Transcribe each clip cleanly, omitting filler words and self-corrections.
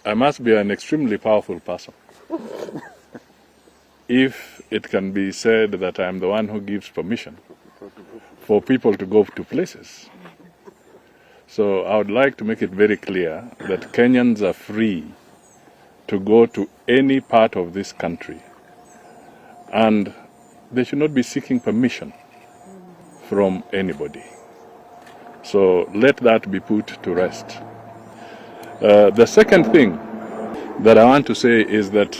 I must be an extremely powerful person if it can be said that I'm the one who gives permission for people to go to places. So I would like to make it very clear that Kenyans are free to go to any part of this country, and they should not be seeking permission from anybody. So let that be put to rest. The second thing that I want to say is that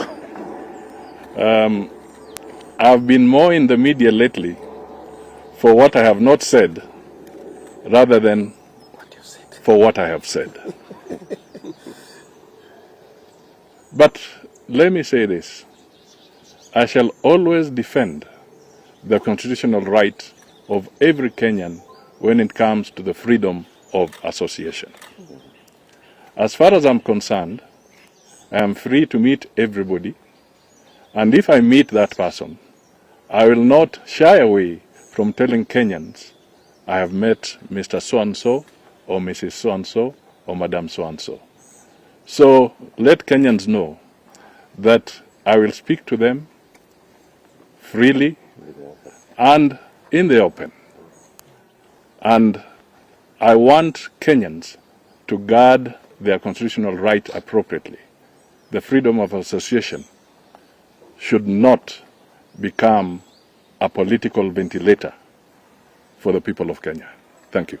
I've been more in the media lately for what I have not said rather than for what I have said. But let me say this. I shall always defend the constitutional right of every Kenyan when it comes to the freedom of association. As far as I'm concerned, I am free to meet everybody, and if I meet that person, I will not shy away from telling Kenyans I have met Mr. So-and-so or Mrs. So-and-so or Madam So-and-so. So let Kenyans know that I will speak to them freely and in the open. And I want Kenyans to guard their constitutional right appropriately. The freedom of association should not become a political ventilator for the people of Kenya. Thank you.